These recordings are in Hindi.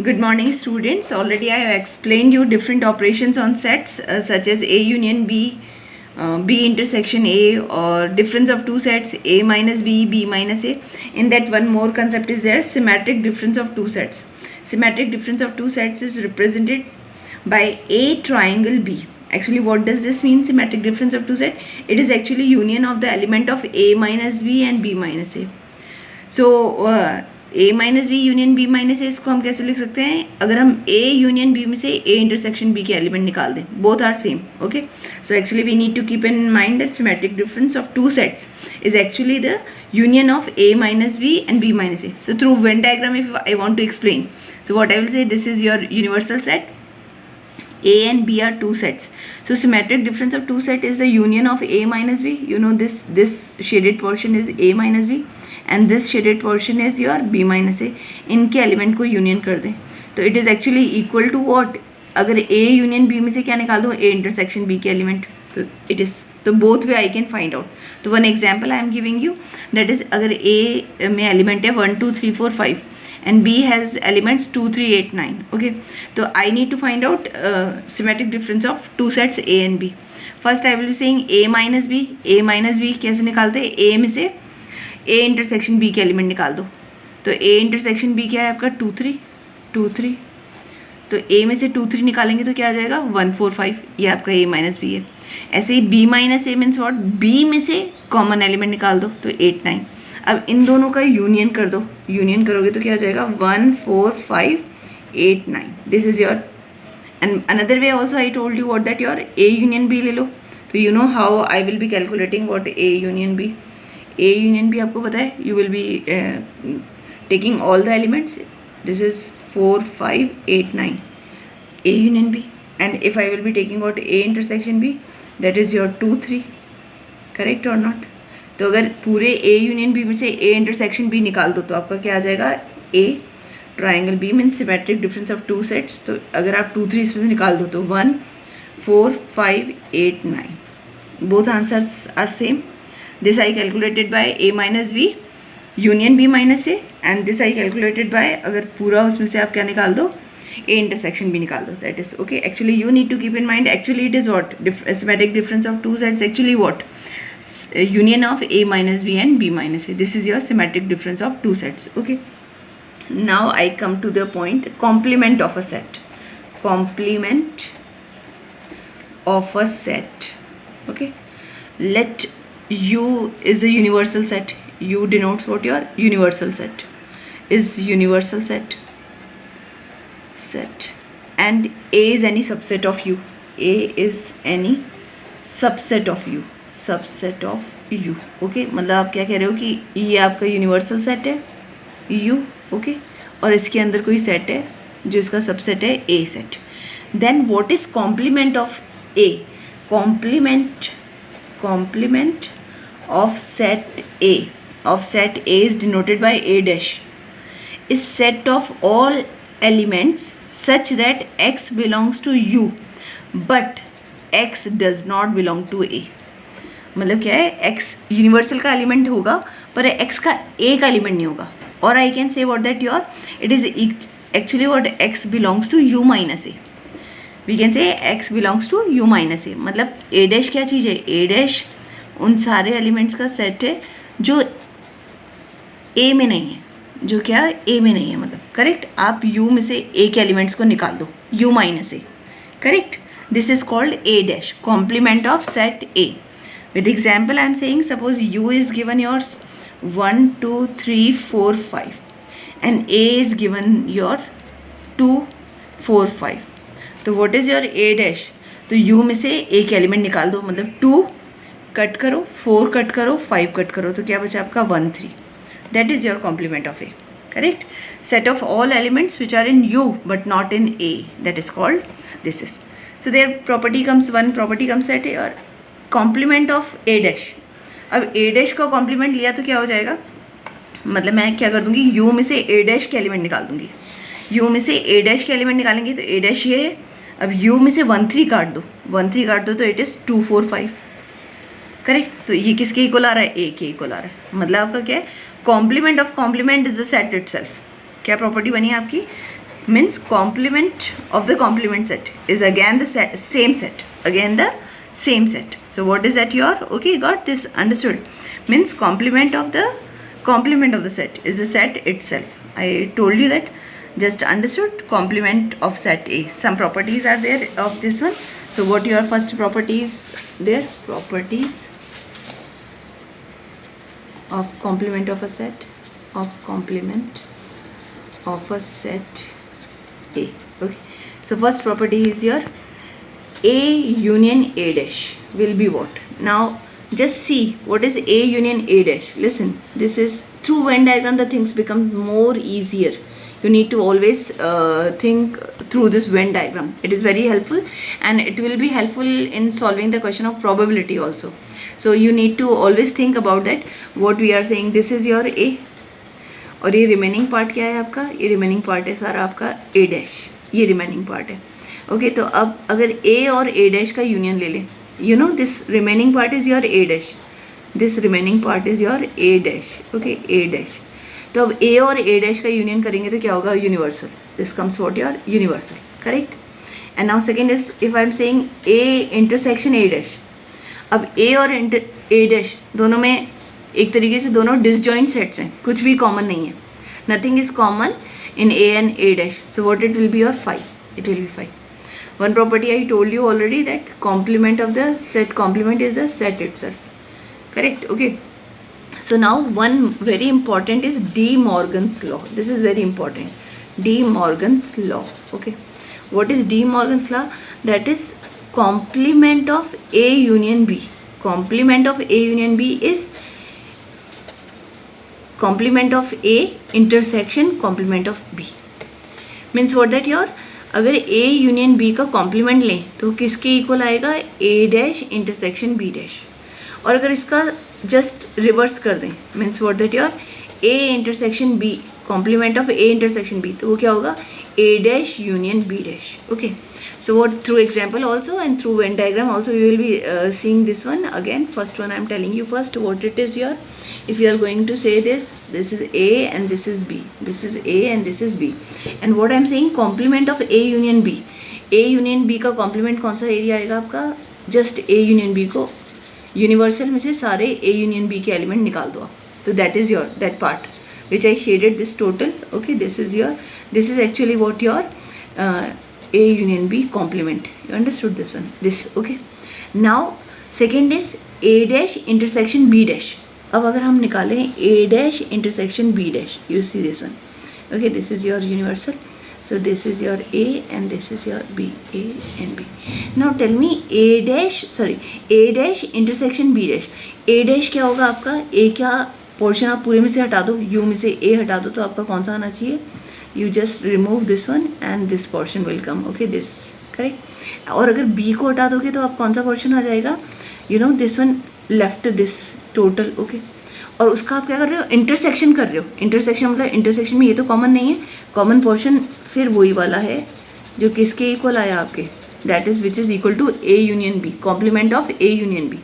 Good morning, students. Already I have explained you different operations on sets such as A union B, B intersection A, or difference of two sets A minus B, B minus A. In that, one more concept is there, symmetric difference of two sets. Symmetric difference of two sets is represented by A triangle B. Actually, what does this mean, symmetric difference of two sets? It is actually union of the element of A minus B and B minus A. So A minus B union B minus A, इसको हम कैसे लिख सकते हैं? अगर हम ए यूनियन बी में से ए इंटरसेक्शन बी के एलिमेंट निकाल दें, both are same. Okay, so actually we need to keep in mind that symmetric difference of two sets is actually the union of A minus B and B minus A. So through Venn diagram, if I want to explain, so what I will say, this is your universal set. A and B are two sets. So symmetric difference of two set is the union of A minus B. You know this shaded portion is A minus B and this shaded portion is your B minus A. इनके एलिमेंट को यूनियन कर दें तो it is actually equal to what? अगर A यूनियन B में से क्या निकाल दूँ? A इंटरसेक्शन B के एलिमेंट. तो इट इज, तो both way I can find out. तो one example I am giving you, that is अगर A में एलिमेंट है 1 2 3 4 5 and B has elements 2 3 8 9. Okay, so I need to find out symmetric difference of two sets A and B. First I will be saying A minus B. A minus B कैसे निकालते हैं? A में से A इंटरसेक्शन B के एलिमेंट निकाल दो. तो A इंटरसेक्शन B क्या है आपका? 2 3 2 3. तो A में से 2 3 निकालेंगे तो क्या आ जाएगा? 1 4 5. ये आपका A माइनस B है. ऐसे ही B minus A means what? B में से कॉमन एलिमेंट निकाल दो तो 8 9. अब इन दोनों का यूनियन कर दो. यूनियन करोगे तो क्या हो जाएगा? 1 4 5 8 9. This is your. And another way also I told you what that your A union B ले लो. तो you know how I will be calculating what A union B. A union B आपको पता है, you will be taking all the elements. This is 4 5 8 9 A union B. And if I will be taking what A intersection B, that is your 2 3. Correct और नॉट? तो अगर पूरे A यूनियन B में से A इंटरसेक्शन B निकाल दो तो आपका क्या आ जाएगा? A triangle B means symmetric difference of two sets. तो अगर आप 2 3 इसमें निकाल दो तो 1 4 5 8 9. Both answers are same. This I calculated by A minus B union B minus A, and this I calculated by, अगर पूरा उसमें से आप क्या निकाल दो? A इंटरसेक्शन B निकाल दो. That is okay. Actually you need to keep in mind, actually it is what? Symmetric difference of two sets actually what? Union of A minus B and B minus A. This is your symmetric difference of two sets. Okay, now I come to the point, complement of a set. Complement of a set. Okay, let U is a universal set. U denotes what? Your universal set is universal set. And A is any subset of U. A is any subset of U. Subset of U. Okay, मतलब आप क्या कह रहे हो कि ये आपका यूनिवर्सल सेट है U. ओके, और इसके अंदर कोई सेट है जो इसका सबसेट है A set. Then what is complement of A? Complement of set A is denoted by A dash, is set of all elements such that X belongs to U but X does not belong to A. मतलब क्या है? X यूनिवर्सल का एलिमेंट होगा पर X का A का एलिमेंट नहीं होगा. और I can say what that your it is actually what X belongs to U minus A. We can say X belongs to U minus A. मतलब A डैश क्या चीज़ है? A डैश उन सारे एलिमेंट्स का सेट है जो A में नहीं है. जो क्या A में नहीं है, मतलब करेक्ट. आप U में से A के एलिमेंट्स को निकाल दो, U minus A. Correct. This is called A dash, complement of set A. With example I am saying, suppose U is given yours 1 2 3 4 5 and A is given your 2 4 5. तो what is your A dash? तो U में से A के एलिमेंट निकाल दो. मतलब 2 कट करो, 4 कट करो, 5 कट करो, तो क्या बचा आपका? 1 3. That is your complement of A. Correct? Set of all elements which are in U but not in A, that is called, this is. So their property comes, one property comes at A, और कॉम्प्लीमेंट ऑफ A डैश. अब A डैश का कॉम्प्लीमेंट लिया तो क्या हो जाएगा? मतलब मैं क्या कर दूंगी? U में से A डैश के एलिमेंट निकाल दूंगी. U में से A डैश के एलिमेंट निकालेंगे तो A डैश ये है. अब U में से 1 3 काट दो, 1 3 काट दो तो इट इज़ 2 4 5. करेक्ट. तो ये किसके इक्वल आ रहा है? A के इक्वल आ रहा है. मतलब आपका क्या है? Complement of complement is the set itself. क्या प्रॉपर्टी बनी आपकी? means complement of the complement set is again the same set, again the same set. So what is that your, okay, got this, understood? Means complement of the set is the set itself. I told you that, just understood. Complement of set A, some properties are there of this one. So what your first properties there? Properties of complement of a set, of complement of a set A. Okay, so first property is your A union A dash will be what? Now just see what is A union A dash. Listen, this is through Venn diagram the things become more easier. You need to always think through this Venn diagram. It is very helpful, and it will be helpful in solving the question of probability also. So you need to always think about that. What we are saying, this is your A, और ये रिमेनिंग पार्ट क्या है आपका? ये रिमेनिंग पार्ट है सारा आपका A डैश, ये रिमेनिंग पार्ट है. ओके, तो अब अगर A और A डैश का यूनियन ले लें, you know this remaining part is your A dash, this remaining part is your A dash. Okay, A dash. तो अब A और A डैश का यूनियन करेंगे तो क्या होगा? Universal. This comes what your universal, correct. And now second is, if I am saying A intersection A dash. अब A और A डैश दोनों में एक तरीके से दोनों डिसजॉइंट सेट्स हैं, कुछ भी कॉमन नहीं है. Nothing is common in A and A dash. So what it will be your 5. It will be 5. One property I told you already, that complement of the set, complement is the set itself, correct. Okay, so now one very important is De Morgan's law. This is very important, De Morgan's law. Okay, what is De Morgan's law? That is complement of A union B. Complement of A union B is complement of A intersection complement of B. Means what that your, अगर A यूनियन B का कॉम्प्लीमेंट लें तो किसके इक्वल आएगा? A dash intersection B dash. और अगर इसका जस्ट रिवर्स कर दें, means what that your A intersection B, complement of A intersection B, तो वो क्या होगा? A dash union B dash. Okay, so what through example also and through Venn diagram also we will be seeing this one again. First one I am telling you first what it is your. If you are going to say this is A and this is B, this is A and this is B, and what I am saying, complement of A union B. A union B का complement कौन सा एरिया आएगा आपका? just A union B को यूनिवर्सल में से सारे A union B के एलिमेंट निकाल दो आप. तो that is your that part which I shaded this total. Okay, this is actually what your A union B complement. You understood this one? This. Okay, now second is A dash intersection B dash. अब अगर हम निकालें A dash intersection B dash, you see this one. Okay, this is your universal. So this is your A and this is your B, A and B. Now tell me A dash intersection B dash. A dash क्या होगा आपका? A क्या पोर्शन आप पूरे में से हटा दो, U में से A हटा दो, तो आपका कौन सा आना चाहिए? You just remove this one and this portion will come. Okay, this correct. और अगर B को हटा दोगे तो आप कौन सा पोर्शन आ जाएगा? You know this one left this total. Okay, और उसका आप क्या कर रहे हो? इंटरसेक्शन कर रहे हो. इंटरसेक्शन मतलब इंटरसेक्शन में ये तो कॉमन नहीं है, कॉमन पोर्शन फिर वही वाला है जो किसके इक्वल आया आपके? That is which is equal to A union B, complement of A union B.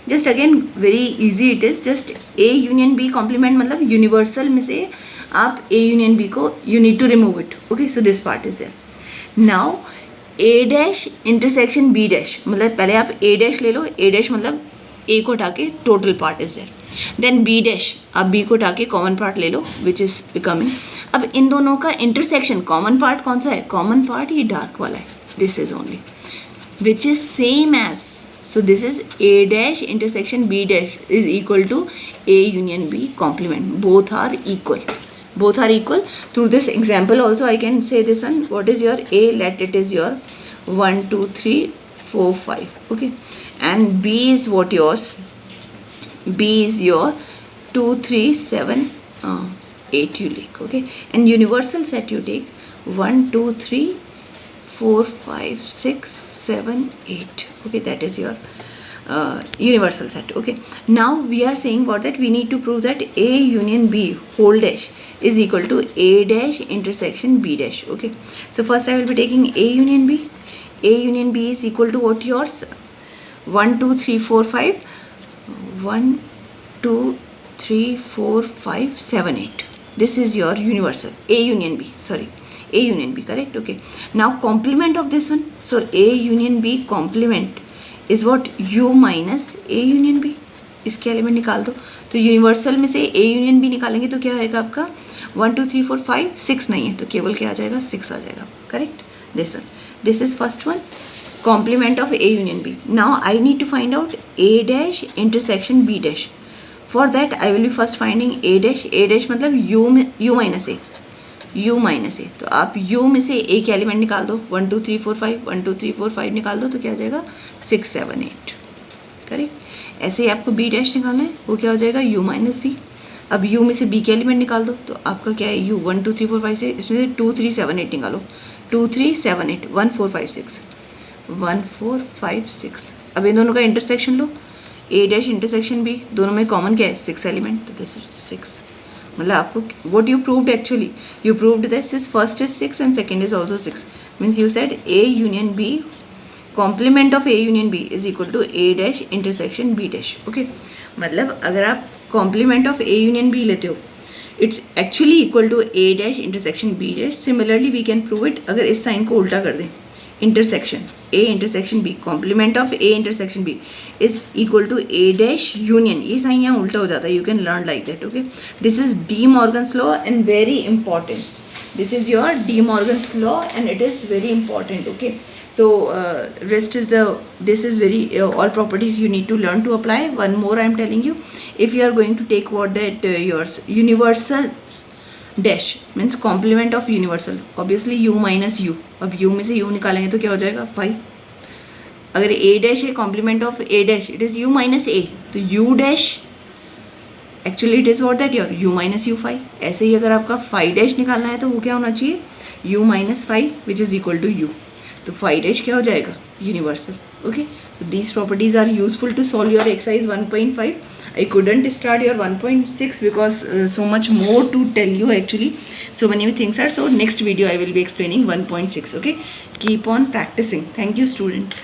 Just again very easy it is, just A union B complement मतलब यूनिवर्सल में से आप A यूनियन B को you need to remove it. Okay, so this part is there. Now A dash intersection B dash मतलब पहले आप A डैश ले लो. A डैश मतलब A को उठा के total part is there. Then B dash, आप B को उठा के कॉमन पार्ट ले लो विच इज बिकमिंग. अब इन दोनों का इंटरसेक्शन कॉमन पार्ट कौन सा है? कॉमन पार्ट ये डार्क वाला है. This is only which is same as. So this is A dash intersection B dash is equal to A union B complement. Both are equal. Both are equal. Through this example also I can say this one. What is your A? Let it is your 1, 2, 3, 4, 5. Okay, and B is what yours? B is your 2, 3, 7, 8 you take. Okay, and universal set you take 1, 2, 3, 4, 5, 6, 7, 8. Okay, that is your universal set. Okay, now we are saying what that we need to prove that A union B whole dash is equal to A dash intersection B dash. Okay, so first I will be taking A union B. A union B is equal to what yours? 1, 2, 3, 4, 5. 1, 2, 3, 4, 5, 7, 8. this is your universal, A union B, sorry, A union B, correct? Okay, now complement of this one, so A union B complement is what? U minus A union B. इसके एलिमेंट निकाल दो, तो यूनिवर्सल में से A यूनियन B निकालेंगे तो क्या आएगा आपका 1 2 3 4 5 6 नहीं है, तो केवल क्या आ जाएगा 6 आ जाएगा, correct? This one, this is first one, complement of A union B. Now I need to find out A dash intersection B dash. For that I will be first finding A dash. A dash मतलब U minus A, U minus A. तो आप U में से A के एलिमेंट निकाल दो, 1 2 3 4 5, 1 2 3 4 5 निकाल दो तो क्या आ जाएगा 6 7 8, करेक्ट? ऐसे ही आपको B डैश निकालना है, वो क्या हो जाएगा U माइनस B. अब U में से B के एलिमेंट निकाल दो, तो आपका क्या है U 1 2 3 4 5 से इसमें से 2 3 7 8 निकालो, 2 3 7 8 1 4 5 6 1 4 5 6. अब इन दोनों का intersection low, A dash intersection B, दोनों में कॉमन क्या है 6 एलिमेंट, तो दिस इज 6. मतलब आपको what you proved actually, you proved this first is 6 and second is also 6. Means you said A union B, complement of A union B is equal to A dash intersection B dash. Okay, मतलब अगर आप complement of A union B लेते हो, it's actually equal to A dash intersection B dash. Similarly we can prove it अगर इस साइन को उल्टा कर दें, intersection A intersection B, complement of A intersection B is equal to A dash union. ये साइन यहाँ उल्टा हो जाता है, you can learn like that. Okay, this is De Morgan's law and very important. This is your De Morgan's law and it is very important. Okay, so rest is this is very all properties you need to learn to apply. One more I am telling you, if you are going to take what that yours universal dash means complement of universal, obviously U minus U. अब U में से U निकालेंगे तो क्या हो जाएगा 5. अगर A डैश है complement of A dash, it is U minus A, तो U dash actually it is what that your U minus U 5. ऐसे ही अगर आपका 5 डैश निकालना है तो वो क्या होना चाहिए U minus 5 which is equal to U. तो 5 डैश क्या हो जाएगा universal. Okay, so these properties are useful to solve your exercise 1.5. I couldn't start your 1.6 because so much more to tell you actually. So many things are. So next video I will be explaining 1.6. Okay, keep on practicing. Thank you students.